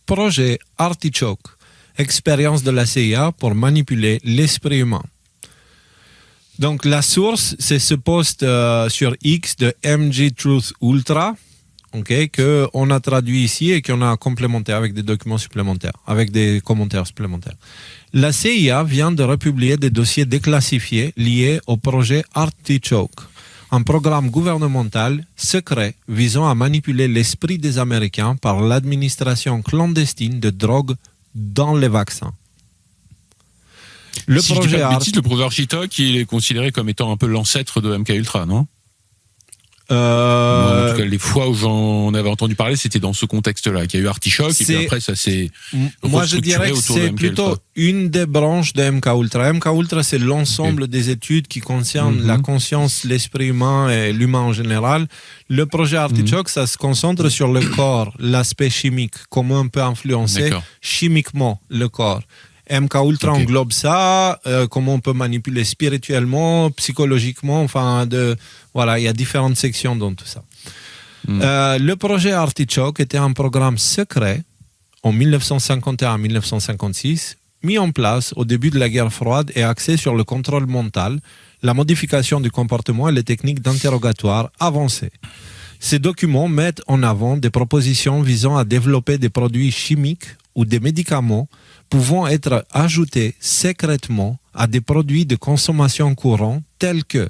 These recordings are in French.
projet Artichoke, expérience de la CIA pour manipuler l'esprit humain. Donc la source, c'est ce post sur X de MG Truth Ultra, que on a traduit ici et qu'on a complémenté avec des documents supplémentaires, avec des commentaires supplémentaires. La CIA vient de republier des dossiers déclassifiés liés au projet Artichoke, un programme gouvernemental secret visant à manipuler l'esprit des Américains par l'administration clandestine de drogue dans les vaccins. Le projet Artichoke, il est considéré comme étant un peu l'ancêtre de MKUltra, non ? En tout cas, les fois où j'en avais entendu parler, c'était dans ce contexte-là, qu'il y a eu Artichoke, et puis après, ça s'est moi, je dirais que c'est plutôt une des branches de MKUltra. MKUltra, c'est l'ensemble des études qui concernent la conscience, l'esprit humain et l'humain en général. Le projet Artichoke, ça se concentre sur le corps, l'aspect chimique, comment on peut influencer chimiquement le corps. MKUltra englobe ça, comment on peut manipuler spirituellement, psychologiquement, il y a différentes sections dans tout ça. Le projet Artichoke était un programme secret en 1951-1956, mis en place au début de la guerre froide et axé sur le contrôle mental, la modification du comportement et les techniques d'interrogatoire avancées. Ces documents mettent en avant des propositions visant à développer des produits chimiques ou des médicaments pouvant être ajoutés secrètement à des produits de consommation courante tels que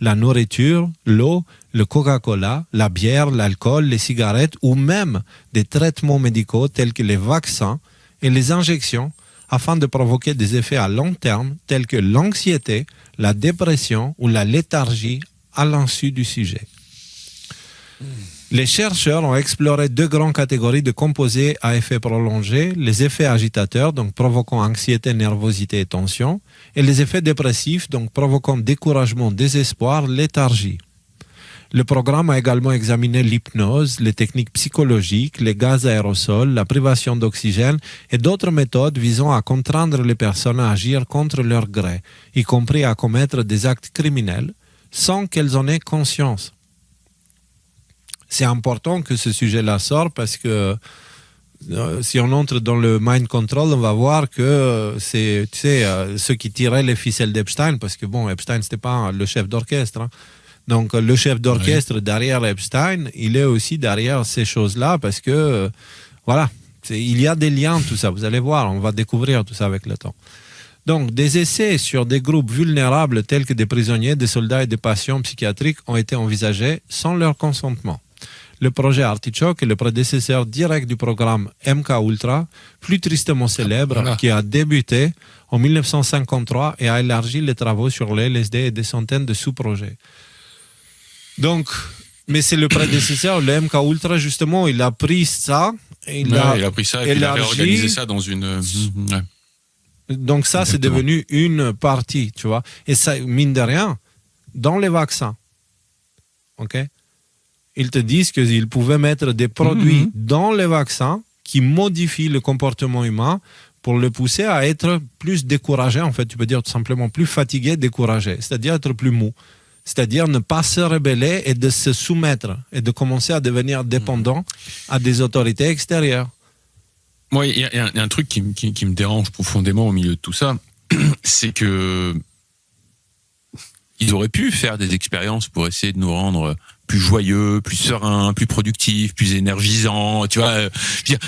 la nourriture, l'eau, le Coca-Cola, la bière, l'alcool, les cigarettes ou même des traitements médicaux tels que les vaccins et les injections afin de provoquer des effets à long terme tels que l'anxiété, la dépression ou la léthargie à l'insu du sujet. Les chercheurs ont exploré deux grandes catégories de composés à effet prolongé, les effets agitateurs, donc provoquant anxiété, nervosité et tension, et les effets dépressifs, donc provoquant découragement, désespoir, léthargie. Le programme a également examiné l'hypnose, les techniques psychologiques, les gaz aérosols, la privation d'oxygène et d'autres méthodes visant à contraindre les personnes à agir contre leur gré, y compris à commettre des actes criminels, sans qu'elles en aient conscience. C'est important que ce sujet-là sorte parce que si on entre dans le mind control, on va voir que c'est ceux qui tiraient les ficelles d'Epstein, parce que Epstein, c'était pas le chef d'orchestre. Hein. Donc, le chef d'orchestre derrière Epstein, il est aussi derrière ces choses-là parce que, il y a des liens, tout ça. Vous allez voir, on va découvrir tout ça avec le temps. Donc, des essais sur des groupes vulnérables tels que des prisonniers, des soldats et des patients psychiatriques ont été envisagés sans leur consentement. Le projet Artichoke est le prédécesseur direct du programme MKUltra, plus tristement célèbre, qui a débuté en 1953 et a élargi les travaux sur le LSD et des centaines de sous-projets. Donc, mais c'est le prédécesseur, le MKUltra, justement, il a pris ça, et il a pris ça et il a réorganisé ça dans une... Donc ça, c'est devenu une partie, tu vois. Et ça, mine de rien, dans les vaccins, ils te disent qu'ils pouvaient mettre des produits dans les vaccins qui modifient le comportement humain pour le pousser à être plus découragé. En fait, tu peux dire tout simplement plus fatigué, découragé, c'est-à-dire être plus mou. C'est-à-dire ne pas se rebeller et de se soumettre et de commencer à devenir dépendant à des autorités extérieures. Moi, il y a un truc qui me dérange profondément au milieu de tout ça, c'est que ils auraient pu faire des expériences pour essayer de nous rendre plus joyeux, plus serein, plus productif, plus énergisant, tu vois.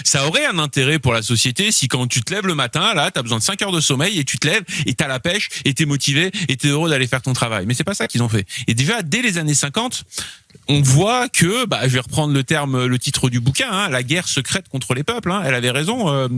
Ça aurait un intérêt pour la société si quand tu te lèves le matin, là, t'as besoin de 5 heures de sommeil et tu te lèves et t'as la pêche et t'es motivé et t'es heureux d'aller faire ton travail. Mais c'est pas ça qu'ils ont fait. Et déjà, dès les années 50, on voit que, je vais reprendre le titre du bouquin, la guerre secrète contre les peuples, elle avait raison.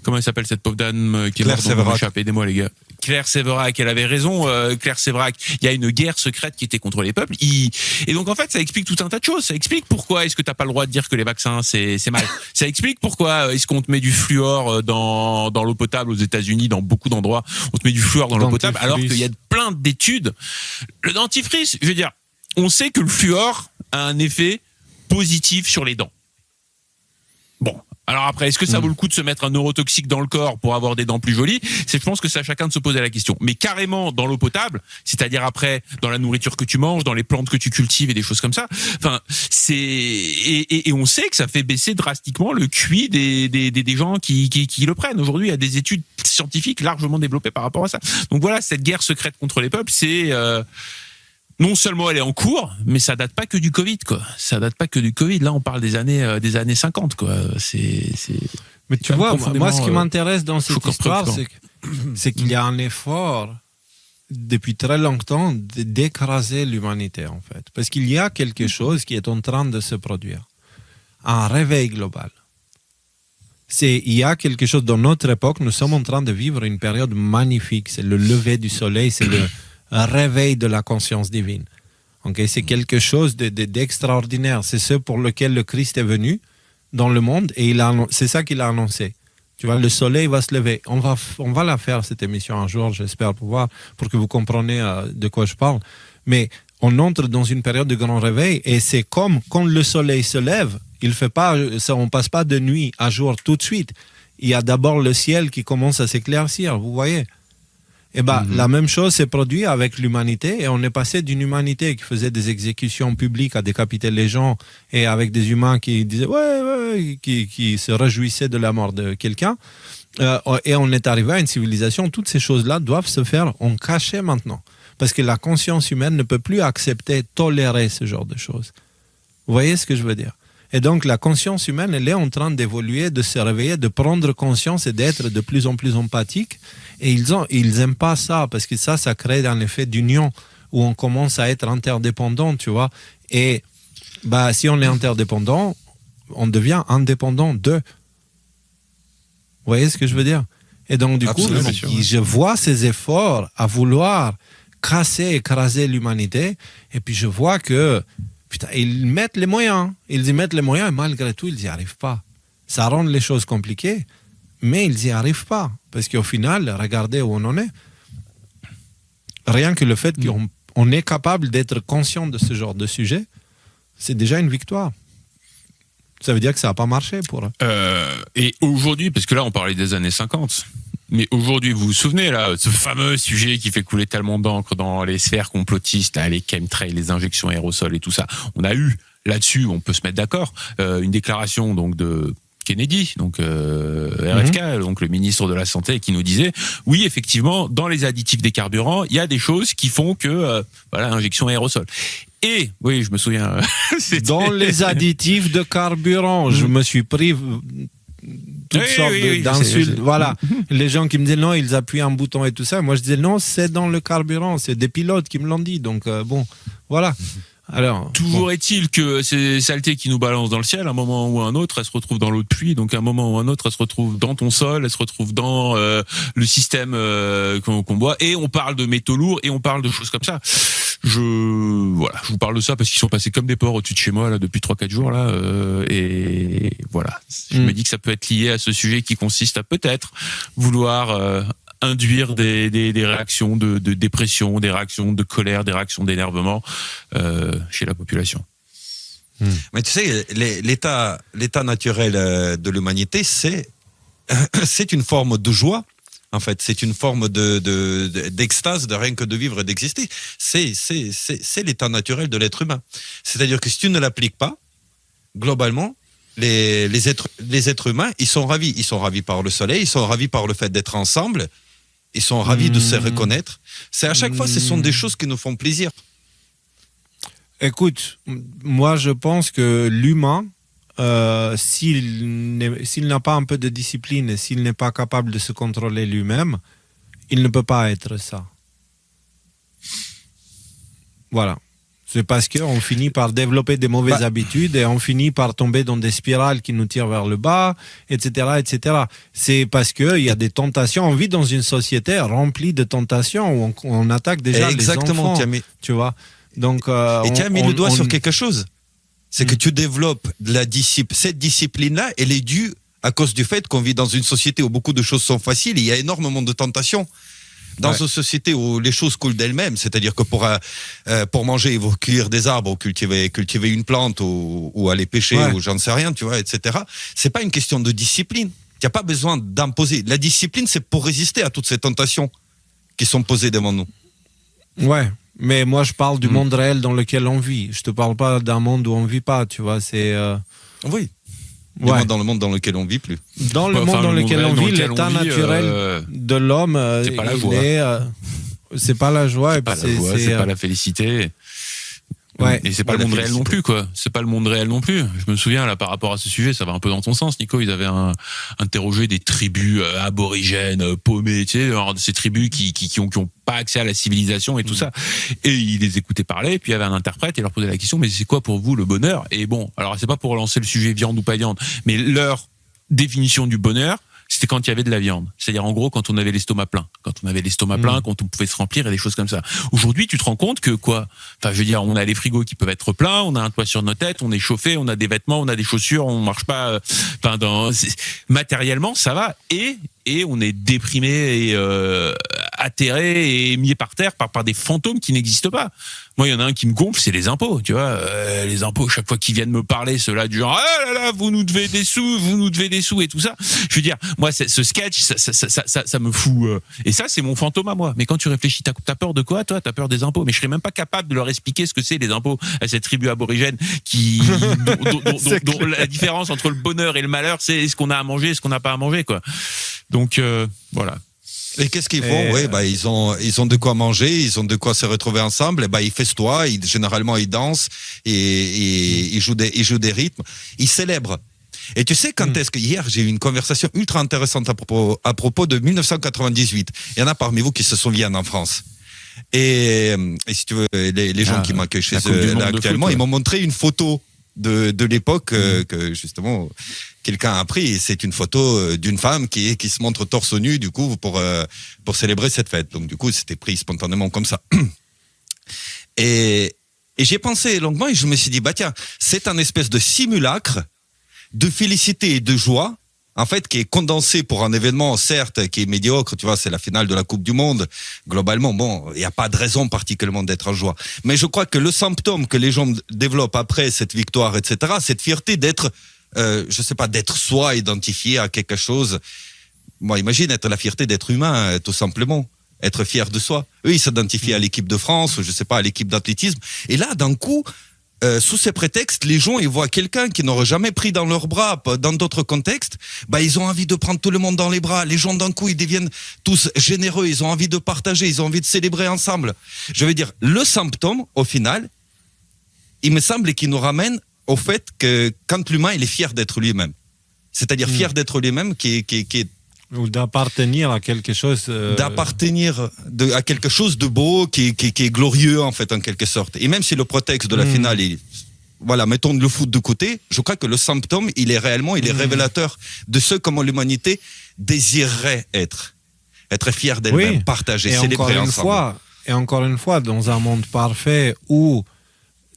Comment elle s'appelle cette pauvre dame qui est morte dans le échappe, aidez-moi les gars. Claire Séverac, elle avait raison, Claire Séverac. Il y a une guerre secrète qui était contre les peuples. Et donc en fait, ça explique tout un tas de choses. Ça explique pourquoi est-ce que t'as pas le droit de dire que les vaccins c'est mal. Ça explique pourquoi est-ce qu'on te met du fluor dans l'eau potable aux États-Unis, dans beaucoup d'endroits, on te met du fluor dans l'eau potable, alors qu'il y a plein d'études. Le dentifrice, je veux dire, on sait que le fluor a un effet positif sur les dents. Bon. Alors après, est-ce que ça vaut le coup de se mettre un neurotoxique dans le corps pour avoir des dents plus jolies? Je pense que c'est à chacun de se poser la question. Mais carrément dans l'eau potable, c'est-à-dire après dans la nourriture que tu manges, dans les plantes que tu cultives et des choses comme ça. Enfin, et on sait que ça fait baisser drastiquement le QI des gens qui le prennent. Aujourd'hui, il y a des études scientifiques largement développées par rapport à ça. Donc voilà, cette guerre secrète contre les peuples, c'est non seulement elle est en cours, mais ça date pas que du Covid, quoi. Ça date pas que du Covid. Là, on parle des années 50, quoi. Mais tu vois, moi, ce qui m'intéresse dans cette histoire, c'est qu'il y a un effort depuis très longtemps d'écraser l'humanité, en fait. Parce qu'il y a quelque chose qui est en train de se produire. Un réveil global. Il y a quelque chose dans notre époque, nous sommes en train de vivre une période magnifique. C'est le lever du soleil, c'est le réveil de la conscience divine. Okay? C'est quelque chose d'extraordinaire. C'est ce pour lequel le Christ est venu dans le monde et c'est ça qu'il a annoncé. Tu vois, le soleil va se lever. On va la faire, cette émission, un jour, j'espère pouvoir, pour que vous compreniez de quoi je parle. Mais on entre dans une période de grand réveil et c'est comme quand le soleil se lève, on passe pas de nuit à jour tout de suite. Il y a d'abord le ciel qui commence à s'éclaircir, vous voyez. Et la même chose s'est produite avec l'humanité et on est passé d'une humanité qui faisait des exécutions publiques à décapiter les gens et avec des humains qui disaient qui se réjouissaient de la mort de quelqu'un et on est arrivé à une civilisation. Toutes ces choses-là doivent se faire en cachet maintenant parce que la conscience humaine ne peut plus accepter, tolérer ce genre de choses. Vous voyez ce que je veux dire? Et donc la conscience humaine, elle est en train d'évoluer, de se réveiller, de prendre conscience et d'être de plus en plus empathique. Et ils aiment pas ça, parce que ça crée un effet d'union où on commence à être interdépendant, tu vois. Et si on est interdépendant, on devient indépendant d'eux. Vous voyez ce que je veux dire? Et donc du coup, je vois ces efforts à vouloir écraser l'humanité, et puis je vois que putain, ils mettent les moyens. Ils y mettent les moyens et malgré tout, ils n'y arrivent pas. Ça rend les choses compliquées, mais ils n'y arrivent pas. Parce qu'au final, regardez où on en est. Rien que le fait qu'on est capable d'être conscient de ce genre de sujet, c'est déjà une victoire. Ça veut dire que ça n'a pas marché pour eux. Et aujourd'hui, parce que là, on parlait des années 50, mais aujourd'hui, vous vous souvenez, là, ce fameux sujet qui fait couler tellement d'encre dans les sphères complotistes, là, les chemtrails, les injections aérosols et tout ça. On a eu, là-dessus, on peut se mettre d'accord, une déclaration donc de Kennedy, donc RFK, donc le ministre de la Santé, qui nous disait, oui, effectivement, dans les additifs des carburants, il y a des choses qui font que, injection aérosol. Et, oui, je me souviens... dans les additifs de carburant, je me suis pris... toutes sortes d'insultes. Voilà. Les gens qui me disaient non, ils appuient un bouton et tout ça. Moi, je disais non, c'est dans le carburant. C'est des pilotes qui me l'ont dit. Donc, voilà. Alors, toujours est-il que ces saletés qui nous balancent dans le ciel, à un moment ou à un autre, elles se retrouvent dans l'eau de pluie. Donc, à un moment ou à un autre, elles se retrouvent dans ton sol, elles se retrouvent dans le système qu'on boit. Et on parle de métaux lourds et on parle de choses comme ça. Je vous parle de ça parce qu'ils sont passés comme des porcs au-dessus de chez moi là depuis 3-4 jours là et voilà. Je me dis que ça peut être lié à ce sujet qui consiste à peut-être vouloir induire des réactions de dépression, des réactions de colère, des réactions d'énervement chez la population. Mais tu sais, l'état naturel de l'humanité, c'est une forme de joie. En fait, c'est une forme d'extase, de rien que de vivre et d'exister. C'est l'état naturel de l'être humain. C'est-à-dire que si tu ne l'appliques pas, globalement, les êtres humains, ils sont ravis. Ils sont ravis par le soleil, ils sont ravis par le fait d'être ensemble, ils sont ravis de se reconnaître. C'est à chaque fois, ce sont des choses qui nous font plaisir. Écoute, moi je pense que l'humain, s'il n'a pas un peu de discipline et s'il n'est pas capable de se contrôler lui-même, il ne peut pas être ça. Voilà. C'est parce qu'on finit par développer des mauvaises habitudes et on finit par tomber dans des spirales qui nous tirent vers le bas, etc., etc. C'est parce qu'il y a des tentations. On vit dans une société remplie de tentations où on attaque déjà les enfants. Tu vois. Donc, et tu as mis le doigt sur quelque chose. C'est que tu développes cette discipline-là, elle est due à cause du fait qu'on vit dans une société où beaucoup de choses sont faciles, il y a énormément de tentations. Dans une société où les choses coulent d'elles-mêmes, c'est-à-dire que pour manger, il faut cueillir des arbres, ou cultiver une plante, ou aller pêcher, ou j'en sais rien, tu vois, etc. C'est pas une question de discipline. Il n'y a pas besoin d'imposer. La discipline, c'est pour résister à toutes ces tentations qui sont posées devant nous. Ouais, mais moi je parle du monde réel dans lequel on vit. Je te parle pas d'un monde où on vit pas, tu vois, c'est... Oui. Ouais. Dans le monde dans lequel on vit plus. Dans le monde dans lequel on vit, l'état naturel de l'homme, c'est pas la joie. C'est pas la joie. C'est pas la joie, c'est pas la félicité. Ouais. Et c'est pas le monde réel non plus, quoi. C'est pas le monde réel non plus. Je me souviens, là, par rapport à ce sujet, ça va un peu dans ton sens, Nico. Ils avaient interrogé des tribus aborigènes, paumées, tu sais, alors, ces tribus qui ont pas accès à la civilisation et tout ça. Et ils les écoutaient parler, et puis il y avait un interprète, et il leur posait la question, mais c'est quoi pour vous le bonheur? Et bon, alors c'est pas pour relancer le sujet viande ou pas viande, mais leur définition du bonheur, c'était quand il y avait de la viande. C'est-à-dire, en gros, quand on avait l'estomac plein. Quand on avait l'estomac plein, quand on pouvait se remplir et des choses comme ça. Aujourd'hui, tu te rends compte que quoi? Enfin, je veux dire, on a les frigos qui peuvent être pleins, on a un toit sur nos têtes, on est chauffé, on a des vêtements, on a des chaussures, on marche pas, matériellement, ça va. Et on est déprimé et atterré et mis par terre par des fantômes qui n'existent pas. Moi, il y en a un qui me gonfle, c'est les impôts, tu vois. Les impôts, chaque fois qu'ils viennent me parler, ceux-là du genre, ah là là, vous nous devez des sous et tout ça. Je veux dire, moi, ce sketch, ça me fout. Et ça, c'est mon fantôme à moi. Mais quand tu réfléchis, t'as peur de quoi, toi? T'as peur des impôts. Mais je serais même pas capable de leur expliquer ce que c'est les impôts à cette tribu aborigène dont la différence entre le bonheur et le malheur, c'est ce qu'on a à manger et ce qu'on n'a pas à manger, quoi. Donc, voilà. Et qu'est-ce qu'ils font? Ils ont de quoi manger, ils ont de quoi se retrouver ensemble. Et ils festoient, généralement ils dansent et ils jouent des rythmes. Ils célèbrent. Et tu sais quand est-ce que hier j'ai eu une conversation ultra intéressante à propos de 1998. Il y en a parmi vous qui se souviennent en France. Et si tu veux, les gens qui m'accueillent chez eux là, actuellement, foot, ils m'ont montré une photo de l'époque que justement quelqu'un a pris. C'est une photo d'une femme qui se montre torse nu du coup pour célébrer cette fête. Donc du coup c'était pris spontanément comme ça. Et j'y ai pensé longuement et je me suis dit tiens, c'est un espèce de simulacre de félicité et de joie, en fait, qui est condensé pour un événement, certes, qui est médiocre, tu vois, c'est la finale de la Coupe du Monde. Globalement, bon, il n'y a pas de raison particulièrement d'être en joie. Mais je crois que le symptôme que les gens développent après cette victoire, etc., cette fierté d'être, je sais pas, d'être soi, identifié à quelque chose. Moi, imagine être la fierté d'être humain, tout simplement. Être fier de soi. Eux, ils s'identifient à l'équipe de France, ou je sais pas, à l'équipe d'athlétisme. Et là, d'un coup, sous ces prétextes, les gens, ils voient quelqu'un qui n'aurait jamais pris dans leurs bras, dans d'autres contextes, ils ont envie de prendre tout le monde dans les bras. Les gens, d'un coup, ils deviennent tous généreux, ils ont envie de partager, ils ont envie de célébrer ensemble. Je veux dire, le symptôme, au final, il me semble qu'il nous ramène au fait que quand l'humain, il est fier d'être lui-même. C'est-à-dire fier d'être lui-même qui est ou d'appartenir à quelque chose. D'appartenir à quelque chose de beau, qui est glorieux, en fait, en quelque sorte. Et même si le prétexte de la finale est, voilà, mettons le foot de côté, je crois que le symptôme, il est révélateur de ce comment l'humanité désirerait être. Être fier d'elle-même, partager, célébrer ensemble. Et encore une fois, dans un monde parfait où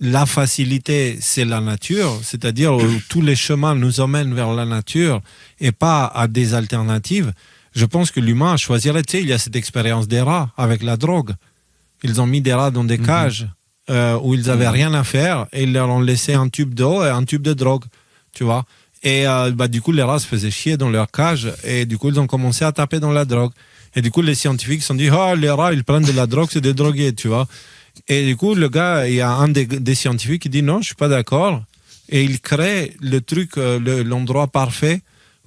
la facilité, c'est la nature, c'est-à-dire où tous les chemins nous emmènent vers la nature et pas à des alternatives. Je pense que l'humain choisirait, tu sais, il y a cette expérience des rats avec la drogue. Ils ont mis des rats dans des cages où ils n'avaient rien à faire et ils leur ont laissé un tube d'eau et un tube de drogue, tu vois. Et du coup, les rats se faisaient chier dans leur cage et du coup, ils ont commencé à taper dans la drogue. Et du coup, les scientifiques se sont dit, les rats, ils prennent de la drogue, c'est des drogués, tu vois. Et du coup, le gars, il y a un des scientifiques qui dit non, je suis pas d'accord. Et il crée le truc, l'endroit parfait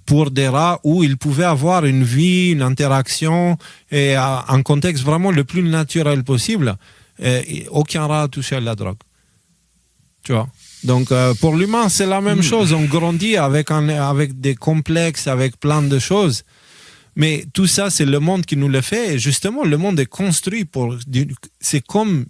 pour des rats où ils pouvaient avoir une vie, une interaction et un contexte vraiment le plus naturel possible. Et aucun rat a touché à la drogue. Tu vois. Donc, pour l'humain, c'est la même chose. On grandit avec des complexes, avec plein de choses. Mais tout ça, c'est le monde qui nous le fait. Et justement, le monde est construit pour... C'est comme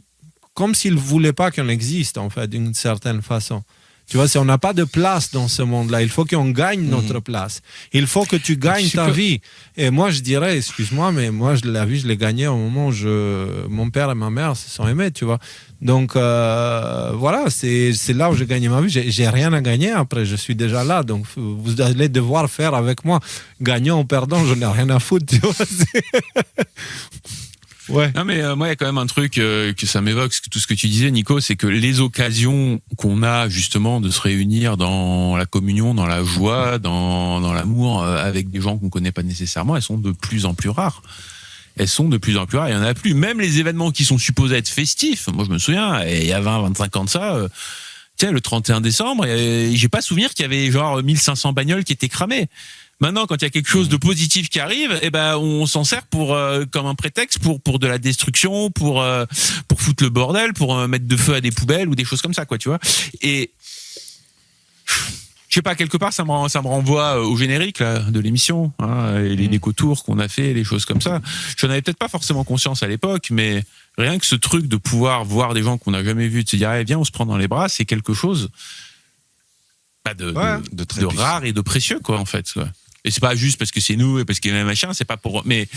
s'il ne voulait pas qu'on existe, en fait, d'une certaine façon. Tu vois, si on n'a pas de place dans ce monde-là, il faut qu'on gagne notre place. Il faut que tu gagnes ta vie. Et moi, je dirais, excuse-moi, mais moi, la vie, je l'ai gagnée au moment où mon père et ma mère se sont aimés, tu vois. Donc, voilà, c'est là où j'ai gagné ma vie. J'ai rien à gagner après, je suis déjà là. Donc, vous allez devoir faire avec moi. Gagnant ou perdant, je n'ai rien à foutre, tu vois. Ouais. Non mais moi il y a quand même un truc que ça m'évoque, tout ce que tu disais Nico, c'est que les occasions qu'on a justement de se réunir dans la communion, dans la joie, dans l'amour avec des gens qu'on connaît pas nécessairement, elles sont de plus en plus rares. Il y en a plus. Même les événements qui sont supposés être festifs, moi je me souviens, il y a 20-25 ans de ça, tiens, le 31 décembre, j'ai pas souvenir qu'il y avait genre 1500 bagnoles qui étaient cramées. Maintenant, quand il y a quelque chose de positif qui arrive, eh ben, on s'en sert comme un prétexte pour de la destruction, pour foutre le bordel, pour mettre de feu à des poubelles ou des choses comme ça, quoi, tu vois. Et je sais pas, quelque part, ça me renvoie au générique là, de l'émission, hein, et les déco-tours qu'on a fait, les choses comme ça. Je n'en avais peut-être pas forcément conscience à l'époque, mais rien que ce truc de pouvoir voir des gens qu'on n'a jamais vus, de se dire, eh, viens, on se prend dans les bras, c'est quelque chose de rare et de précieux, quoi, en fait. Ouais. Et c'est pas juste parce que c'est nous et parce qu'il y a un machin, c'est pas pour. Mais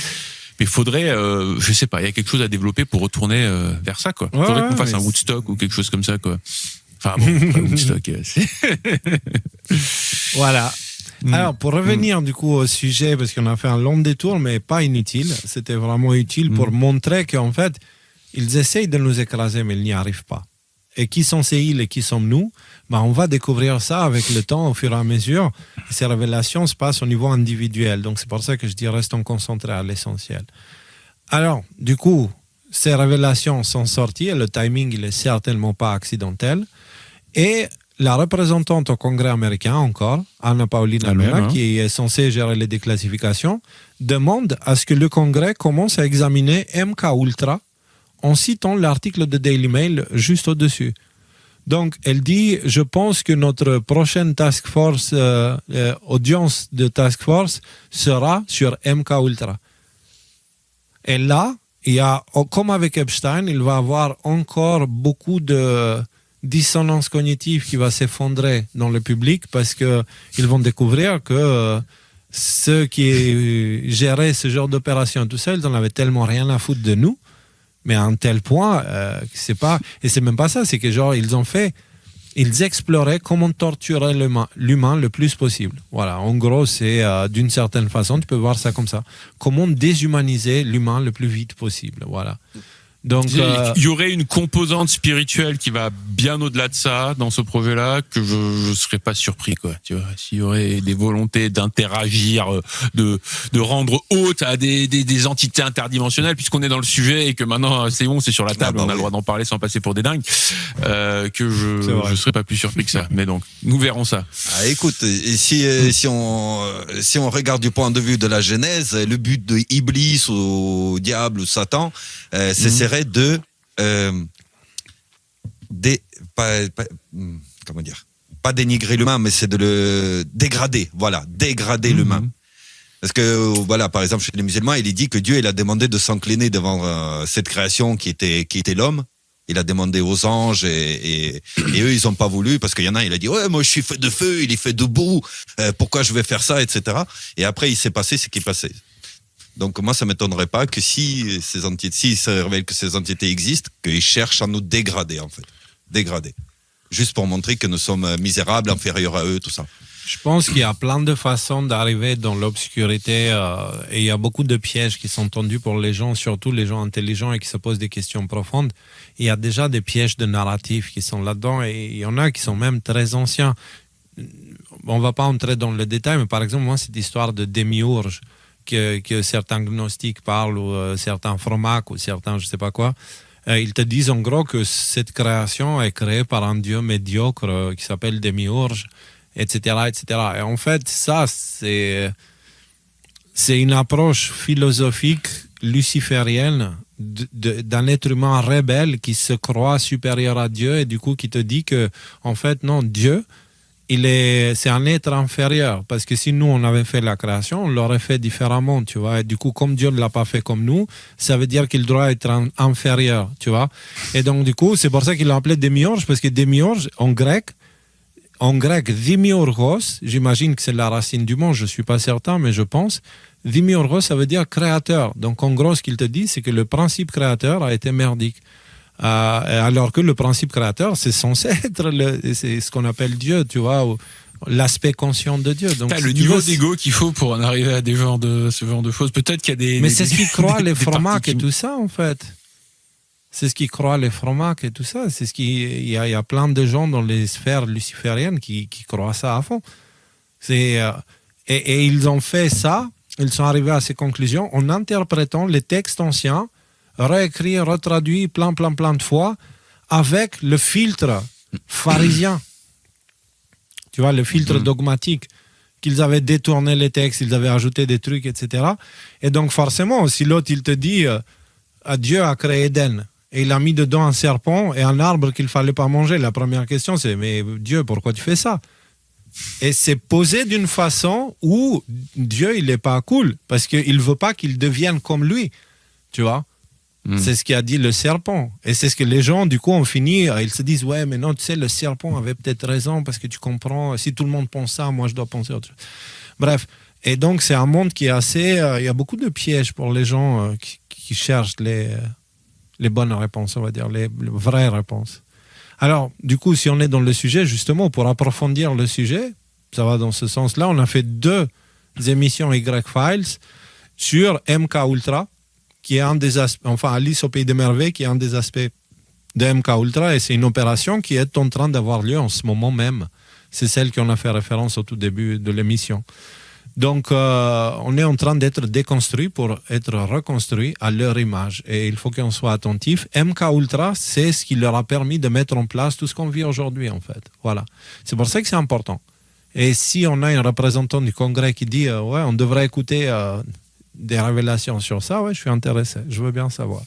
faudrait, je sais pas, il y a quelque chose à développer pour retourner vers ça, quoi. Faudrait qu'on fasse un Woodstock ou quelque chose comme ça, quoi. Enfin bon, pas Woodstock. Voilà. Alors, pour revenir du coup au sujet, parce qu'on a fait un long détour, mais pas inutile, c'était vraiment utile pour montrer qu'en fait, ils essayent de nous écraser, mais ils n'y arrivent pas. Et qui sont ces îles et qui sommes nous? Ben, on va découvrir ça avec le temps, au fur et à mesure. Ces révélations se passent au niveau individuel. Donc, c'est pour ça que je dis restons concentrés à l'essentiel. Alors, du coup, ces révélations sont sorties et le timing, il n'est certainement pas accidentel. Et la représentante au Congrès américain, encore, Anna Paulina Luna, qui est censée gérer les déclassifications, demande à ce que le Congrès commence à examiner MK Ultra en citant l'article de Daily Mail juste au-dessus. Donc, elle dit, je pense que notre prochaine task force, audience de task force sera sur MK Ultra. Et là, il y a, comme avec Epstein, il va y avoir encore beaucoup de dissonance cognitive qui va s'effondrer dans le public parce qu'ils vont découvrir que ceux qui géraient ce genre d'opération tout seuls, ils n'en avaient tellement rien à foutre de nous. Mais à un tel point, c'est pas, et c'est même pas ça, c'est que genre ils exploraient comment torturer l'humain le plus possible. Voilà, en gros, c'est d'une certaine façon, tu peux voir ça comme ça, comment déshumaniser l'humain le plus vite possible. Voilà. Donc, il y aurait une composante spirituelle qui va bien au-delà de ça dans ce projet-là, que je serais pas surpris, quoi. Tu vois, s'il y aurait des volontés d'interagir, de rendre haute à des entités interdimensionnelles, puisqu'on est dans le sujet et que maintenant c'est bon, c'est sur la table, on a le droit d'en parler sans passer pour des dingues, que je serais pas plus surpris que ça. Mais donc, nous verrons ça. Ah, écoute, si on regarde du point de vue de la Genèse, le but de Iblis ou diable ou Satan, ce serait de comment dire, pas dénigrer l'humain, mais c'est de le dégrader. Voilà, dégrader l'humain. Parce que voilà, par exemple chez les musulmans, il est dit que Dieu il a demandé de s'incliner devant cette création qui était l'homme. Il a demandé aux anges et eux ils ont pas voulu parce qu'il y en a il a dit ouais moi je suis fait de feu, il est fait de boue, pourquoi je vais faire ça, etc. Et après il s'est passé ce qui est passé. Donc moi, ça ne m'étonnerait pas que s'il se révèle que ces entités existent, qu'ils cherchent à nous dégrader, en fait. Dégrader. Juste pour montrer que nous sommes misérables, inférieurs à eux, tout ça. Je pense qu'il y a plein de façons d'arriver dans l'obscurité et il y a beaucoup de pièges qui sont tendus pour les gens, surtout les gens intelligents et qui se posent des questions profondes. Il y a déjà des pièges de narratif qui sont là-dedans et il y en a qui sont même très anciens. On ne va pas entrer dans le détail, mais par exemple, moi, cette histoire de démiurge, que certains gnostiques parlent ou certains fromacs ou certains je ne sais pas quoi, ils te disent en gros que cette création est créée par un dieu médiocre qui s'appelle Démiurge, etc., etc. Et en fait, ça, c'est une approche philosophique luciférienne d'un être humain rebelle qui se croit supérieur à Dieu et du coup qui te dit que, en fait, non, Dieu, c'est un être inférieur, parce que si nous on avait fait la création, on l'aurait fait différemment, tu vois. Et du coup, comme Dieu ne l'a pas fait comme nous, ça veut dire qu'il doit être inférieur, tu vois. Et donc du coup, c'est pour ça qu'il l'a appelé Démiurge, parce que Démiurge en grec, Dimiurgos, j'imagine que c'est la racine du mot, je suis pas certain, mais je pense. Dimiurgos, ça veut dire créateur. Donc en gros, ce qu'il te dit, c'est que le principe créateur a été merdique. Alors que le principe créateur, c'est censé être c'est ce qu'on appelle Dieu, tu vois, l'aspect conscient de Dieu. Donc, Le niveau d'ego qu'il faut pour en arriver à ce genre de choses. Peut-être qu'il y a des... Mais c'est ce qu'ils croient les des Fromac parties et tout ça, en fait. C'est ce qu'ils croient les Fromac et tout ça. C'est ce il y a plein de gens dans les sphères lucifériennes qui croient ça à fond. Et ils ont fait ça, ils sont arrivés à ces conclusions en interprétant les textes anciens, réécrits, retraduits plein de fois, avec le filtre pharisien. Tu vois, le filtre dogmatique, qu'ils avaient détourné les textes, ils avaient ajouté des trucs, etc. Et donc forcément, si l'autre, il te dit, Dieu a créé Éden, et il a mis dedans un serpent et un arbre qu'il ne fallait pas manger, la première question c'est, mais Dieu, pourquoi tu fais ça? Et c'est posé d'une façon où Dieu, il n'est pas cool, parce qu'il ne veut pas qu'il devienne comme lui, tu vois. C'est ce qu'a dit le serpent. Et c'est ce que les gens, du coup, ont fini, ils se disent, ouais, mais non, tu sais, le serpent avait peut-être raison, parce que tu comprends, si tout le monde pense ça, moi, je dois penser autre chose. Bref. Et donc, c'est un monde qui est assez... il y a beaucoup de pièges pour les gens qui cherchent les bonnes réponses, on va dire, les vraies réponses. Alors, du coup, si on est dans le sujet, justement, pour approfondir le sujet, ça va dans ce sens-là, on a fait 2 émissions Y-Files sur MK Ultra, qui est un des aspects, enfin Alice au Pays des Merveilles, qui est un des aspects de MK Ultra, et c'est une opération qui est en train d'avoir lieu en ce moment même. C'est celle qu'on a fait référence au tout début de l'émission. Donc, on est en train d'être déconstruit pour être reconstruit à leur image, et il faut qu'on soit attentif. MK Ultra, c'est ce qui leur a permis de mettre en place tout ce qu'on vit aujourd'hui, en fait. Voilà. C'est pour ça que c'est important. Et si on a un représentant du Congrès qui dit ouais, on devrait écouter des révélations sur ça, ouais, je suis intéressé, je veux bien savoir.